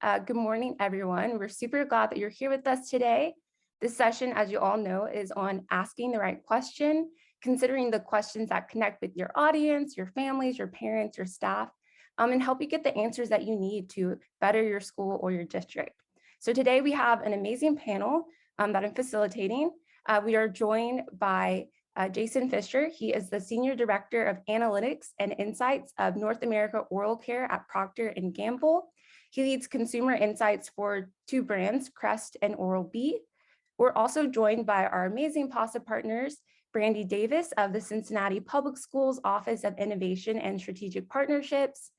Good morning, everyone. We're super glad that you're here with us today. This session, as you all know, is on asking the right question, considering the questions that connect with your audience, your families, your parents, your staff, and help you get the answers that you need to better your school or your district. So today we have an amazing panel that I'm facilitating. We are joined by Jason Fisher. He is the Senior Director of Analytics and Insights of North America Oral Care at Procter Gamble. He leads consumer insights for two brands, Crest and Oral-B. We're also joined by our amazing Possip partners, Brandy Davis of the Cincinnati Public Schools Office of Innovation and Strategic Partnerships,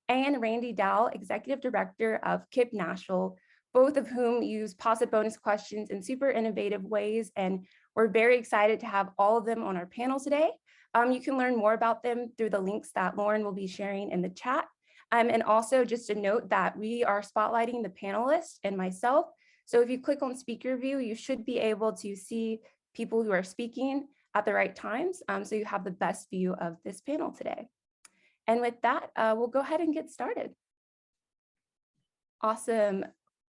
and Randy Dowell, Executive Director of KIPP Nashville, both of whom use Possip Bonus Questions in super innovative ways. And we're very excited to have all of them on our panel today. You can learn more about them through the links that Lauren will be sharing in the chat. And also just a note that we are spotlighting the panelists and myself. So if you click on speaker view, you should be able to see people who are speaking at the right times. So you have the best view of this panel today. And with that, we'll go ahead and get started. Awesome.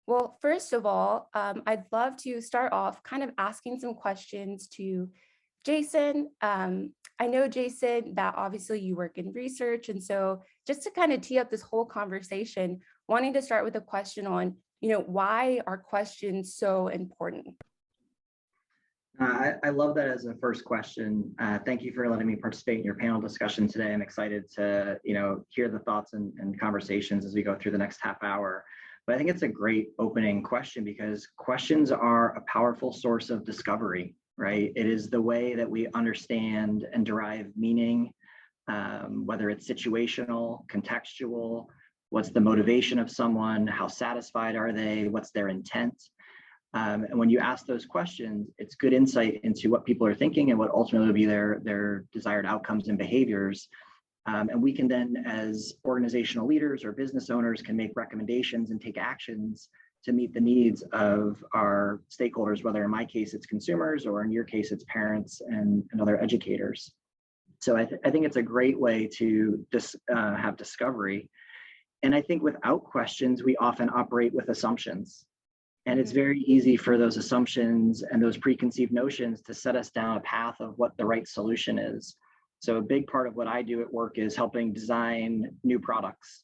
Well, first of all, I'd love to start off kind of asking some questions to Jason. I know, Jason, that obviously you work in research. And so just to kind of tee up this whole conversation, wanting to start with a question on, why are questions so important? I love that as a first question. Thank you for letting me participate in your panel discussion today. I'm excited to, hear the thoughts and conversations as we go through the next half hour. But I think it's a great opening question because questions are a powerful source of discovery, right? It is the way that we understand and derive meaning, whether it's situational, contextual, what's the motivation of someone, how satisfied are they, what's their intent. And when you ask those questions, it's good insight into what people are thinking and what ultimately will be their desired outcomes and behaviors. And we can then, as organizational leaders or business owners, can make recommendations and take actions to meet the needs of our stakeholders, whether in my case it's consumers or in your case it's parents and other educators. So I think it's a great way to have discovery. And I think without questions, we often operate with assumptions. And it's very easy for those assumptions and those preconceived notions to set us down a path of what the right solution is. So a big part of what I do at work is helping design new products.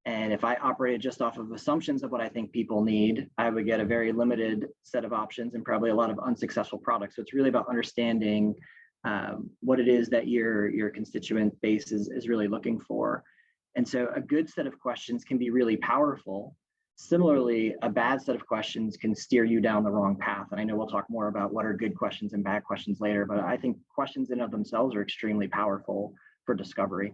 And if I operated just off of assumptions of what I think people need, I would get a very limited set of options and probably a lot of unsuccessful products. So it's really about understanding what it is that your constituent base is really looking for. And so a good set of questions can be really powerful. Similarly, a bad set of questions can steer you down the wrong path. And I know we'll talk more about what are good questions and bad questions later, but I think questions in and of themselves are extremely powerful for discovery.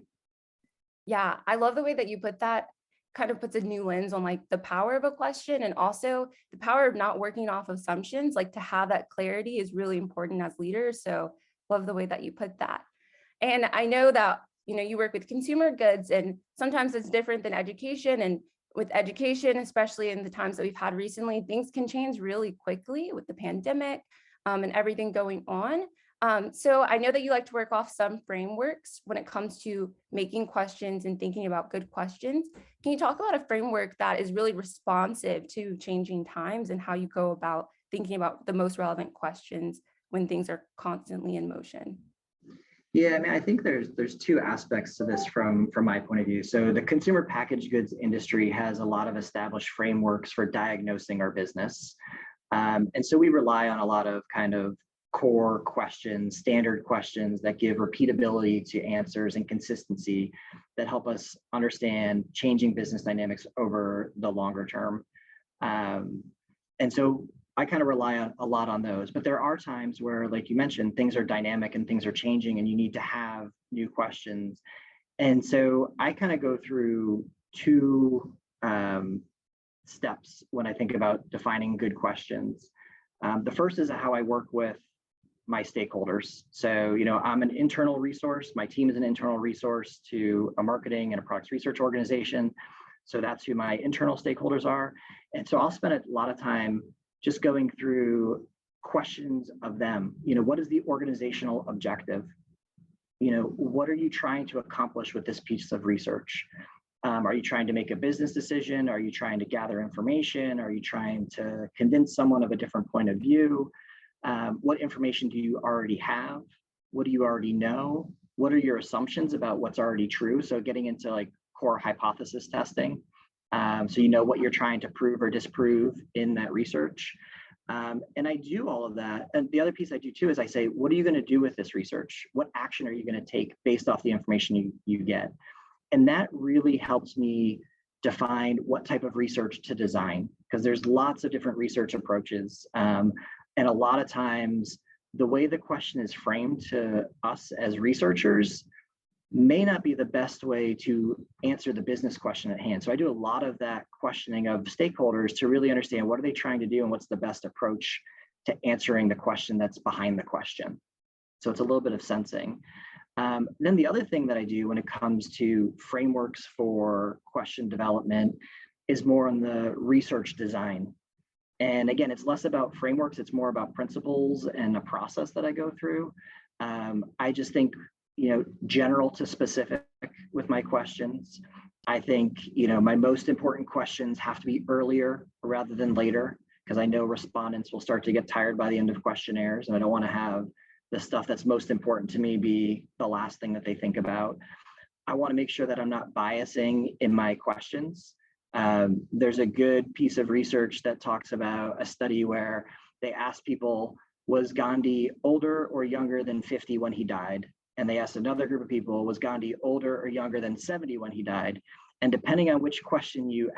Yeah, I love the way that you put that. Kind of puts a new lens on like the power of a question and also the power of not working off assumptions. Like to have that clarity is really important as leaders. So love the way that you put that. And I know that, you work with consumer goods and sometimes it's different than education. And with education, especially in the times that we've had recently, things can change really quickly with the pandemic and everything going on. So I know that you like to work off some frameworks when it comes to making questions and thinking about good questions. Can you talk about a framework that is really responsive to changing times and how you go about thinking about the most relevant questions when things are constantly in motion? Yeah, I mean, I think there's two aspects to this from my point of view. So the consumer packaged goods industry has a lot of established frameworks for diagnosing our business. And so we rely on a lot of kind of core questions, standard questions that give repeatability to answers and consistency that help us understand changing business dynamics over the longer term. And so I kind of rely on a lot on those, but there are times where, like you mentioned, things are dynamic and things are changing and you need to have new questions. And so I kind of go through two steps when I think about defining good questions. The first is how I work with my stakeholders. So, I'm an internal resource. My team is an internal resource to a marketing and a products research organization. So that's who my internal stakeholders are. And so I'll spend a lot of time just going through questions of them. What is the organizational objective? What are you trying to accomplish with this piece of research? Are you trying to make a business decision? Are you trying to gather information? Are you trying to convince someone of a different point of view? What information do you already have? What do you already know? What are your assumptions about what's already true? So getting into like core hypothesis testing. So you know what you're trying to prove or disprove in that research. And I do all of that. And the other piece I do too is I say, what are you going to do with this research? What action are you going to take based off the information you get? And that really helps me define what type of research to design, because there's lots of different research approaches. And a lot of times the way the question is framed to us as researchers may not be the best way to answer the business question at hand. So I do a lot of that questioning of stakeholders to really understand what are they trying to do and what's the best approach to answering the question that's behind the question. So it's a little bit of sensing. Then the other thing that I do when it comes to frameworks for question development is more on the research design. And again, it's less about frameworks, it's more about principles and a process that I go through. I just think, general to specific with my questions. I think, my most important questions have to be earlier rather than later, because I know respondents will start to get tired by the end of questionnaires, and I don't want to have the stuff that's most important to me be the last thing that they think about. I want to make sure that I'm not biasing in my questions. There's a good piece of research that talks about a study where they asked people, was Gandhi older or younger than 50 when he died? And they asked another group of people, was Gandhi older or younger than 70 when he died? And depending on which question you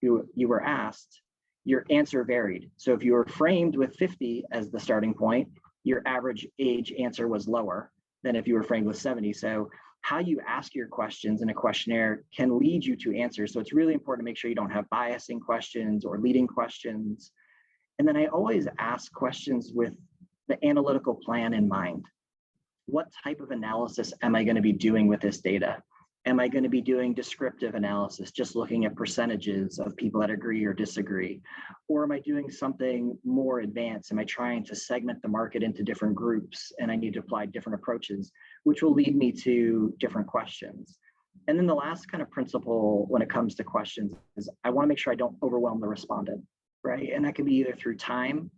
were asked, your answer varied. So if you were framed with 50 as the starting point, your average age answer was lower than if you were framed with 70. So how you ask your questions in a questionnaire can lead you to answers. So it's really important to make sure you don't have biasing questions or leading questions. And then I always ask questions with the analytical plan in mind. What type of analysis am I going to be doing with this data? Am I going to be doing descriptive analysis, just looking at percentages of people that agree or disagree? Or am I doing something more advanced? Am I trying to segment the market into different groups and I need to apply different approaches, which will lead me to different questions? And then the last kind of principle when it comes to questions is I want to make sure I don't overwhelm the respondent, right? And that can be either through time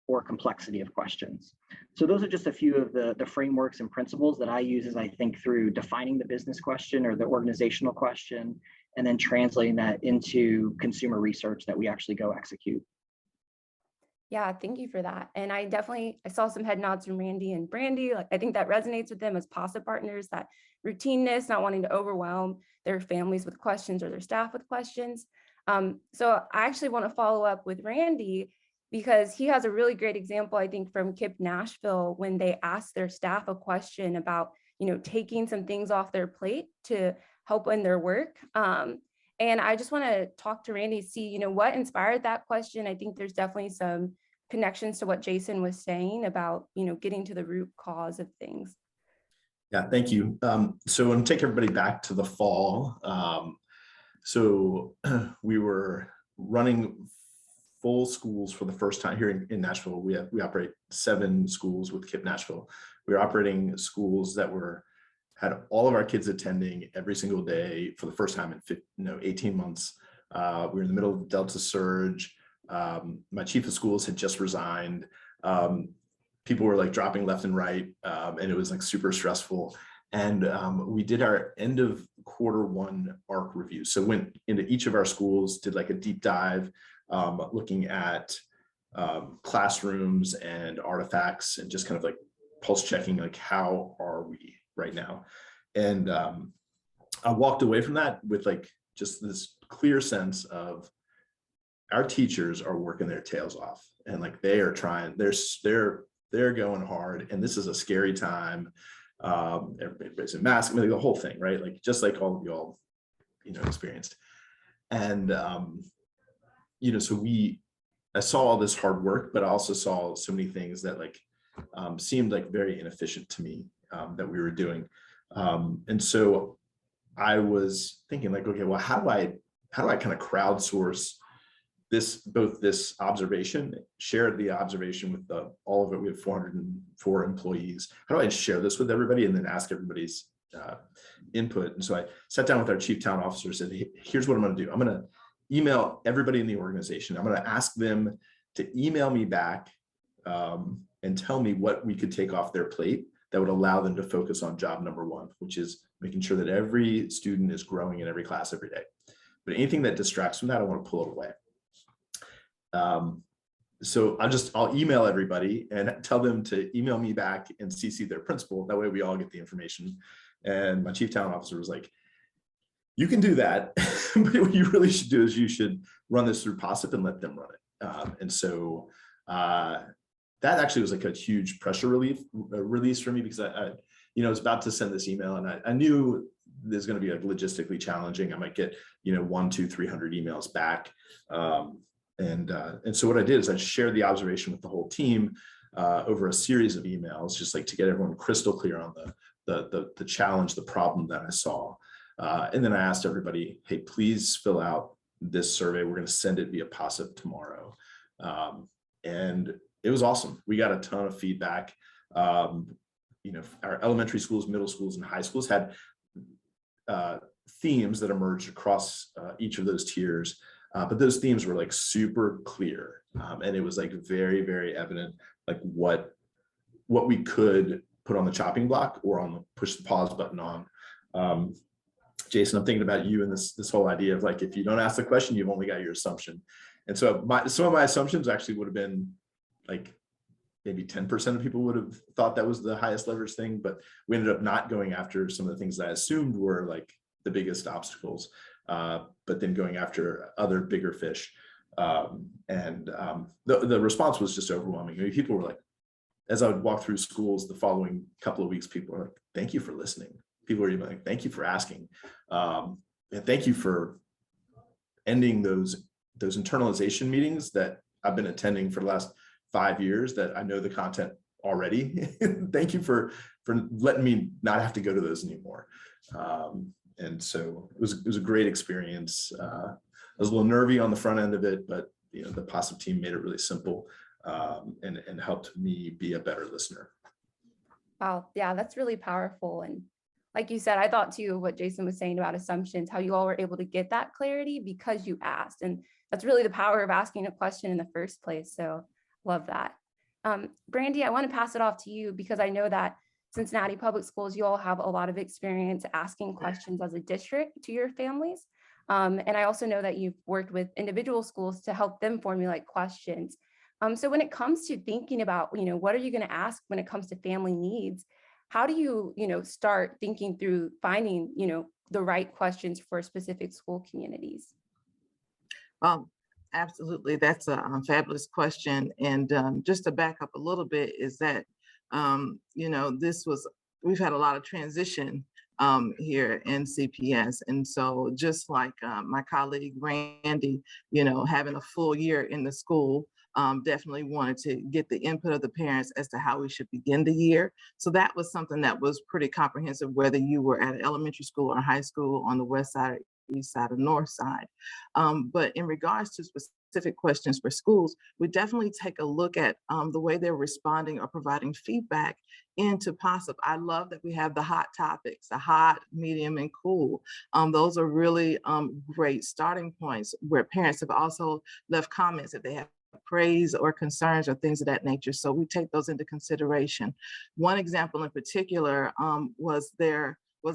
or complexity of questions. So those are just a few of the frameworks and principles that I use as I think through defining the business question or the organizational question, and then translating that into consumer research that we actually go execute. Yeah, thank you for that. And I saw some head nods from Randy and Brandy. Like, I think that resonates with them as Possip partners, that routineness, not wanting to overwhelm their families with questions or their staff with questions. So I actually want to follow up with Randy, because he has a really great example, I think, from KIPP Nashville, when they asked their staff a question about, taking some things off their plate to help in their work. And I just want to talk to Randy, see, what inspired that question. I think there's definitely some connections to what Jason was saying about, getting to the root cause of things. Yeah, thank you. So I'm going to take everybody back to the fall. So we were running full schools for the first time here in Nashville. We operate 7 schools with KIPP Nashville. We were operating schools that had all of our kids attending every single day for the first time in 18 months. We were in the middle of the Delta surge. My chief of schools had just resigned. People were like dropping left and right, and it was like super stressful. And we did our end of Q1 ARC review. So went into each of our schools, did like a deep dive, looking at classrooms and artifacts and just kind of like pulse checking, like how are we right now? And I walked away from that with like just this clear sense of our teachers are working their tails off, and like they are trying, they're going hard, and this is a scary time. Everybody's in masks, I mean, the whole thing, right? Like just like all of y'all, experienced. And so I saw all this hard work, but I also saw so many things that like seemed like very inefficient to me that we were doing. And so I was thinking like, okay, well, how do I kind of crowdsource both this observation, share the observation with all of it. We have 404 employees. How do I share this with everybody and then ask everybody's input. And so I sat down with our chief talent officer and said, here's what I'm going to do. I'm going to email everybody in the organization. I'm going to ask them to email me back and tell me what we could take off their plate that would allow them to focus on job number one, which is making sure that every student is growing in every class every day. But anything that distracts from that, I want to pull it away. So I'll email everybody and tell them to email me back and CC their principal. That way we all get the information. And my chief talent officer was like, you can do that, but what you really should do is you should run this through Possip and let them run it. And so that actually was like a huge pressure release for me, because I was about to send this email and I knew there's going to be like logistically challenging. I might get 100, 200, 300 emails back. And so what I did is I shared the observation with the whole team over a series of emails, just like to get everyone crystal clear on the challenge, the problem that I saw. And then I asked everybody, hey, please fill out this survey. We're going to send it via Possip tomorrow. And it was awesome. We got a ton of feedback. Our elementary schools, middle schools, and high schools had themes that emerged across each of those tiers. But those themes were like super clear. And it was like very, very evident, like what we could put on the chopping block or on the push the pause button on. Jason, I'm thinking about you and this whole idea of like, if you don't ask the question, you've only got your assumption. And so some of my assumptions actually would have been like, maybe 10% of people would have thought that was the highest leverage thing, but we ended up not going after some of the things that I assumed were like the biggest obstacles, but then going after other bigger fish. The response was just overwhelming. I mean, people were like, as I would walk through schools the following couple of weeks, people were like, thank you for listening. People were even like, thank you for asking. And thank you for ending those internalization meetings that I've been attending for the last 5 years that I know the content already. Thank you for letting me not have to go to those anymore. And so it was a great experience. I was a little nervy on the front end of it, but the Possip team made it really simple and helped me be a better listener. Wow, yeah, that's really powerful. And like you said, I thought too, what Jason was saying about assumptions, how you all were able to get that clarity because you asked. And that's really the power of asking a question in the first place. So love that. Brandy, I want to pass it off to you because I know that Cincinnati Public Schools, you all have a lot of experience asking questions as a district to your families. And I also know that you've worked with individual schools to help them formulate questions. So when it comes to thinking about, what are you going to ask when it comes to family needs? How do you, start thinking through finding, the right questions for specific school communities? Absolutely. That's a fabulous question. And just to back up a little bit is that, we've had a lot of transition here in CPS. And so just like my colleague, Randy, having a full year in the school, definitely wanted to get the input of the parents as to how we should begin the year. So that was something that was pretty comprehensive, whether you were at an elementary school or high school on the west side, east side, or north side. But in regards to specific questions for schools, we definitely take a look at the way they're responding or providing feedback into Possip. I love that we have the hot topics, the hot, medium, and cool. Those are really great starting points where parents have also left comments if they have praise or concerns or things of that nature. So we take those into consideration. One example in particular was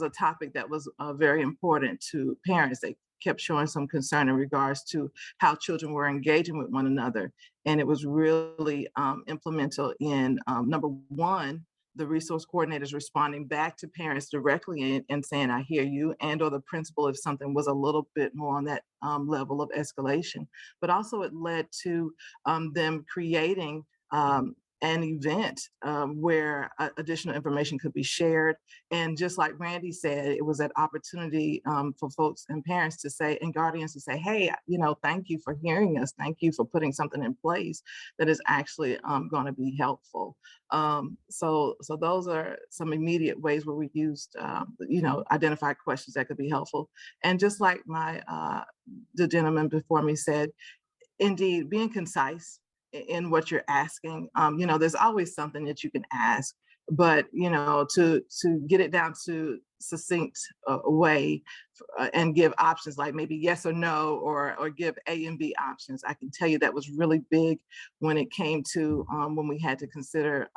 a topic that was very important to parents. They kept showing some concern in regards to how children were engaging with one another. And it was really implemental in, number one, the resource coordinators responding back to parents directly and saying, I hear you, and or the principal if something was a little bit more on that level of escalation. But also it led to them creating an event where additional information could be shared. And just like Randy said, it was that opportunity for folks and parents to say, and guardians to say, hey, thank you for hearing us. Thank you for putting something in place that is actually going to be helpful. So those are some immediate ways where we used, identified questions that could be helpful. And just like the gentleman before me said, indeed, being concise in what you're asking. There's always something that you can ask. but to get it down to succinct way and give options like maybe yes or no, or give A and B options. I can tell you that was really big when it came to when we had to consider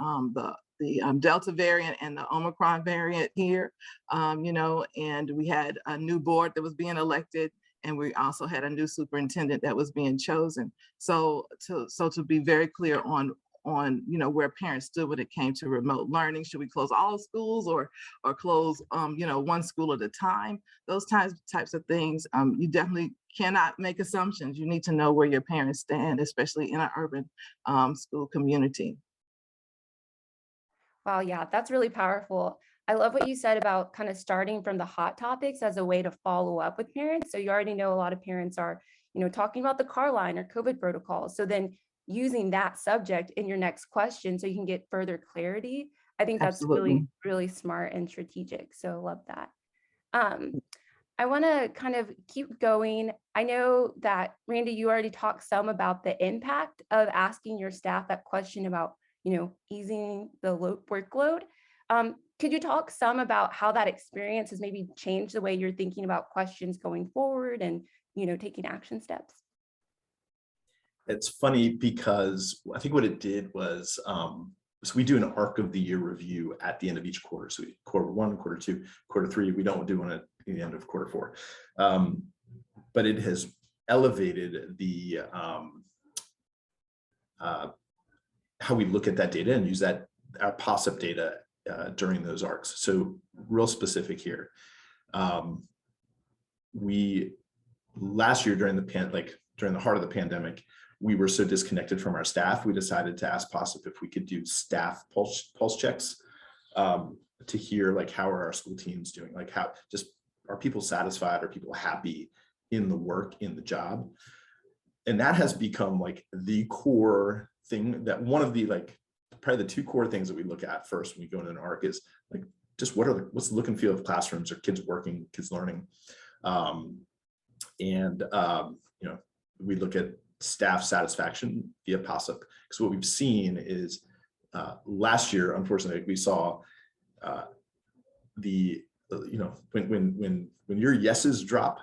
the Delta variant and the Omicron variant here, and we had a new board that was being elected, and we also had a new superintendent that was being chosen. So to be very clear on where parents stood when it came to remote learning, should we close all schools or close one school at a time? Those types of things, you definitely cannot make assumptions. You need to know where your parents stand, especially in an urban school community. Wow, yeah, that's really powerful. I love what you said about kind of starting from the hot topics as a way to follow up with parents. So you already know a lot of parents are, talking about the car line or COVID protocols. So then using that subject in your next question so you can get further clarity. I think that's Absolutely. really, really smart and strategic. So love that. I want to kind of keep going. I know that, Randy, you already talked some about the impact of asking your staff that question about easing the workload. Could you talk some about how that experience has maybe changed the way you're thinking about questions going forward and, taking action steps? It's funny because I think what it did was, so we do an arc of the year review at the end of each quarter. So quarter one, quarter two, quarter three, we don't do one at the end of quarter four. But it has elevated the how we look at that data and use our Possip data during those arcs. So real specific here. We last year during the heart of the pandemic, we were so disconnected from our staff, we decided to ask Possip if we could do staff pulse checks to hear how are our school teams doing, how just are people satisfied, are people happy in the work, in the job. And that has become the core thing, that one of the probably the two core things that we look at first when we go into an arc is just what's the look and feel of classrooms, are kids working, kids learning, and we look at staff satisfaction via Possip, because what we've seen is last year, unfortunately, we saw when your yeses drop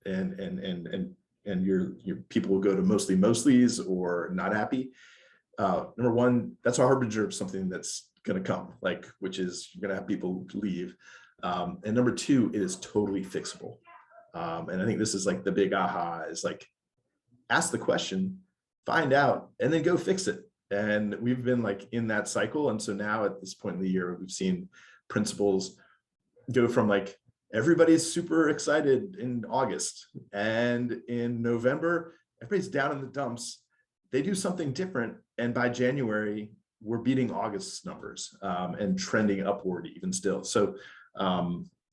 and your people will go to mostly's or not happy. Number one, that's a harbinger of something that's going to come, which is you're going to have people leave. And number two, it is totally fixable. And I think this is the big aha is ask the question, find out, and then go fix it. And we've been in that cycle. And so now at this point in the year, we've seen principals go from everybody's super excited in August, and in November, everybody's down in the dumps. They do something different. And by January, we're beating August's numbers and trending upward even still. So,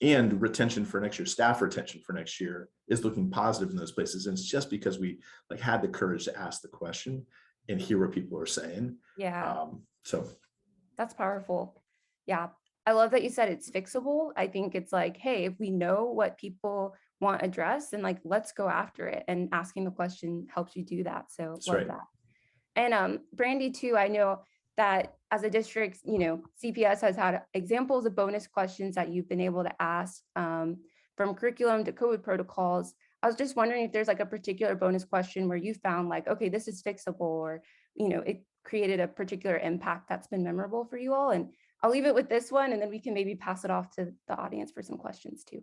and retention for next year, staff retention for next year is looking positive in those places. And it's just because we had the courage to ask the question and hear what people are saying. Yeah. So that's powerful. Yeah. I love that you said it's fixable. I think it's hey, if we know what people want addressed, then let's go after it. And asking the question helps you do that. So that's love right. that. And Brandy too, I know that as a district, CPS has had examples of bonus questions that you've been able to ask from curriculum to COVID protocols. I was just wondering if there's a particular bonus question where you found okay, this is fixable, or, it created a particular impact that's been memorable for you all. And I'll leave it with this one, and then we can maybe pass it off to the audience for some questions too.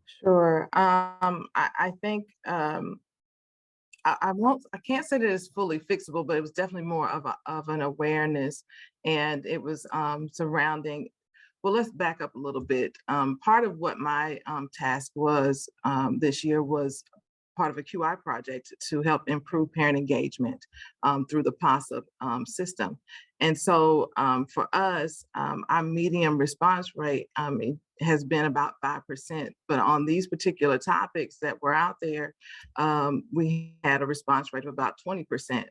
Sure. I think I can't say that it's fully fixable, but it was definitely more of an awareness, and it was surrounding. Well, let's back up a little bit. Part of what my task was this year was part of a QI project to help improve parent engagement through the Possip system. And so for us, our median response rate has been about 5%, but on these particular topics that were out there, we had a response rate of about 20%.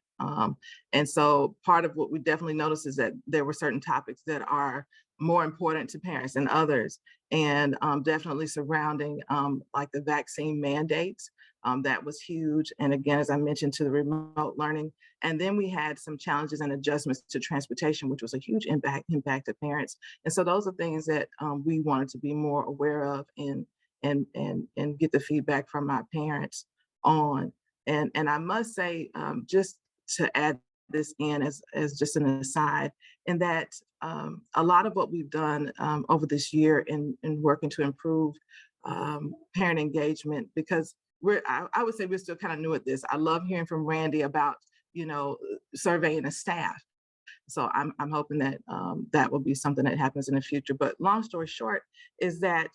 And so part of what we definitely noticed is that there were certain topics that are more important to parents than others, and definitely surrounding the vaccine mandates. That was huge. And again, as I mentioned, to the remote learning. And then we had some challenges and adjustments to transportation, which was a huge impact to parents. And so those are things that we wanted to be more aware of and get the feedback from our parents on. And I must say, just to add this in as just an aside, in that a lot of what we've done over this year in working to improve parent engagement, because I would say we're still kind of new at this. I love hearing from Randy about, surveying the staff. So I'm hoping that that will be something that happens in the future. But long story short is that,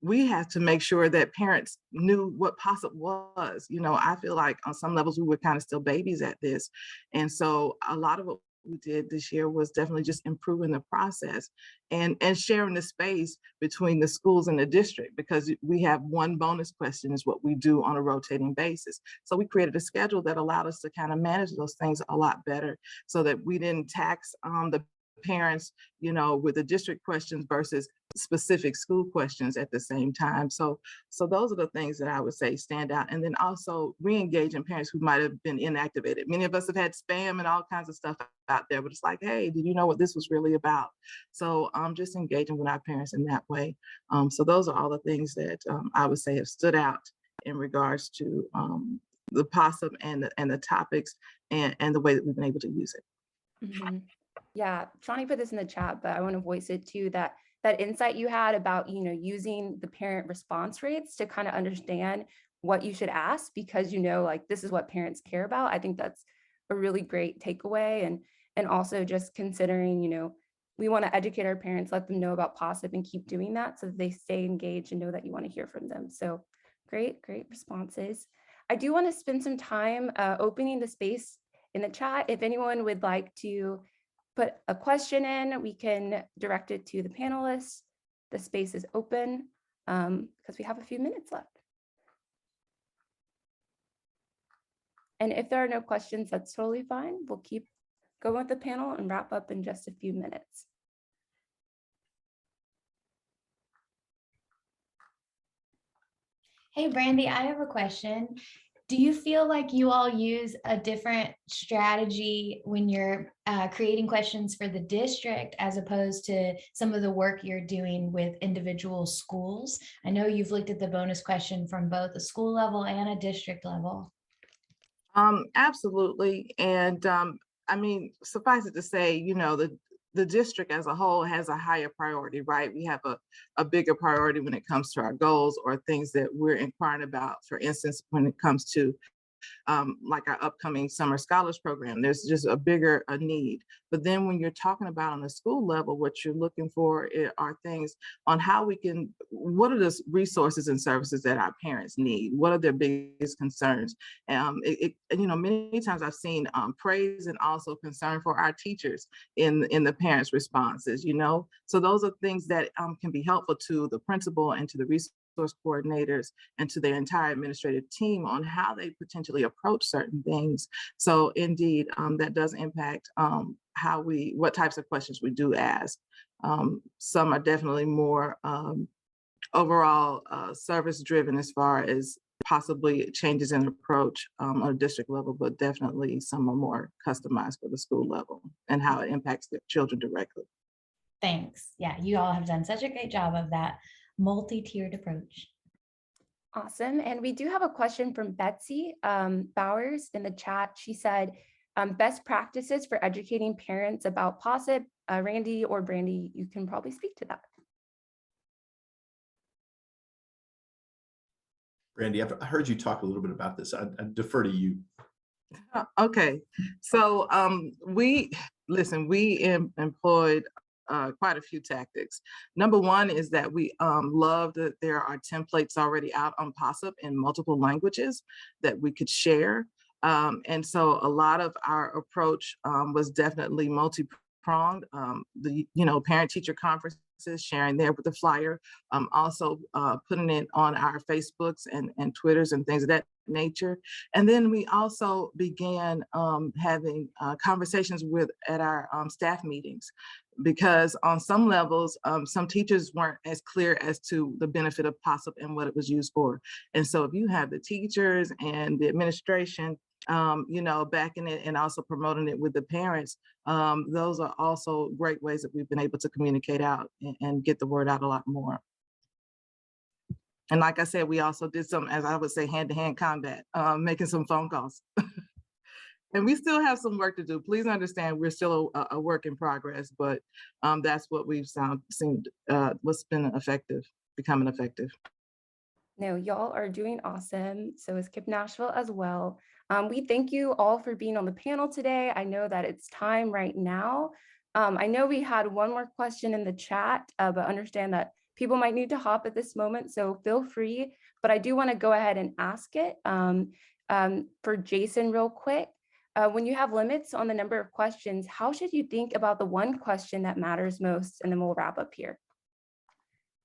we have to make sure that parents knew what Possip was. I feel like on some levels we were kind of still babies at this. And so a lot of what we did this year was definitely just improving the process and sharing the space between the schools and the district, because we have one bonus question is what we do on a rotating basis. So we created a schedule that allowed us to kind of manage those things a lot better, so that we didn't tax the parents, with the district questions versus specific school questions at the same time. So those are the things that I would say stand out. And then also re-engaging parents who might have been inactivated. Many of us have had spam and all kinds of stuff out there, but it's like, hey, did you know what this was really about? So just engaging with our parents in that way. So those are all the things that I would say have stood out in regards to the Possip and the topics and the way that we've been able to use it. Mm-hmm. Yeah, Shawnee put this in the chat, but I want to voice it too, that insight you had about, using the parent response rates to kind of understand what you should ask, because, like, this is what parents care about. I think that's a really great takeaway. And also just considering, we want to educate our parents, let them know about Possip, and keep doing that so that they stay engaged and know that you want to hear from them. So great responses. I do want to spend some time opening the space in the chat. If anyone would like to put a question in, we can direct it to the panelists. The space is open because we have a few minutes left. And if there are no questions, that's totally fine. We'll keep going with the panel and wrap up in just a few minutes. Hey, Brandy, I have a question. Do you feel like you all use a different strategy when you're creating questions for the district as opposed to some of the work you're doing with individual schools? I know you've looked at the bonus question from both a school level and a district level. Absolutely. And I mean, suffice it to say, the district as a whole has a higher priority, right? We have a bigger priority when it comes to our goals or things that we're inquiring about. For instance, when it comes to like our upcoming summer scholars program, there's just a bigger need. But then when you're talking about on the school level, what you're looking for are things on how we can, what are the resources and services that our parents need? What are their biggest concerns? Many times I've seen praise and also concern for our teachers in the parents' responses, So those are things that can be helpful to the principal and to the resource coordinators and to their entire administrative team on how they potentially approach certain things. So indeed, that does impact what types of questions we do ask. Some are definitely more overall service driven as far as possibly changes in approach on a district level, but definitely some are more customized for the school level and how it impacts the children directly. Thanks. Yeah, you all have done such a great job of that multi-tiered approach. Awesome. And we do have a question from Betsy Bowers in the chat. She said, best practices for educating parents about Possip. Randy or Brandy, you can probably speak to that. Brandy, I heard you talk a little bit about this. I defer to you. Okay, so we employed quite a few tactics. Number one is that we love that there are templates already out on Possip in multiple languages that we could share. And so a lot of our approach was definitely multi-pronged. Parent-teacher conferences, sharing there with the flyer, also putting it on our Facebooks and Twitters and things of that nature. And then we also began having conversations at our staff meetings because on some levels, some teachers weren't as clear as to the benefit of Possip and what it was used for. And so if you have the teachers and the administration, you know, backing it and also promoting it with the parents, those are also great ways that we've been able to communicate out and get the word out a lot more. And like I said, we also did some, as I would say, hand-to-hand combat, making some phone calls. And we still have some work to do. Please understand, we're still a work in progress, but that's what we've seen what's been effective, becoming effective. No, y'all are doing awesome. So is KIPP Nashville as well. We thank you all for being on the panel today. I know that it's time right now. I know we had one more question in the chat, but understand that people might need to hop at this moment, so feel free. But I do want to go ahead and ask it for Jason real quick. When you have limits on the number of questions, how should you think about the one question that matters most? And then we'll wrap up here.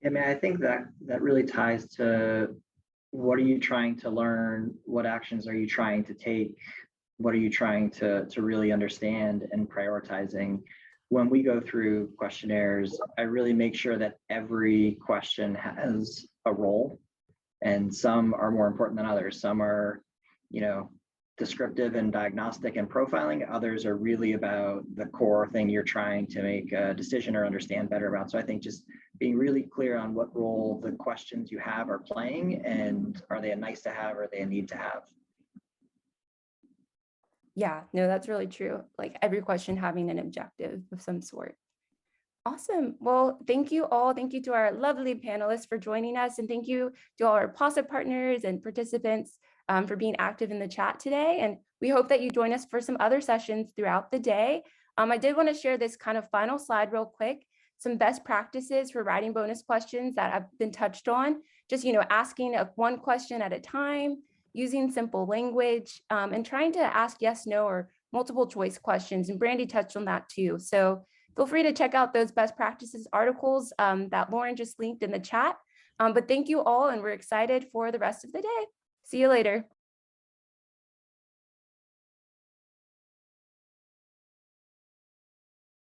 I mean, I think that really ties to what are you trying to learn? What actions are you trying to take? What are you trying to really understand and prioritizing? When we go through questionnaires, I really make sure that every question has a role, and some are more important than others. Some are, you know, descriptive and diagnostic and profiling. Others are really about the core thing you're trying to make a decision or understand better about. So I think just being really clear on what role the questions you have are playing, and are they a nice to have or are they a need to have? Yeah, no, that's really true. Like every question having an objective of some sort. Awesome. Well, thank you all. Thank you to our lovely panelists for joining us. And thank you to all our Possip partners and participants for being active in the chat today. And we hope that you join us for some other sessions throughout the day. I did want to share this kind of final slide real quick, some best practices for writing bonus questions that have been touched on. Just, you know, asking one question at a time, using simple language, and trying to ask yes, no, or multiple choice questions. And Brandy touched on that too. So feel free to check out those best practices articles that Lauren just linked in the chat. But thank you all, and we're excited for the rest of the day. See you later.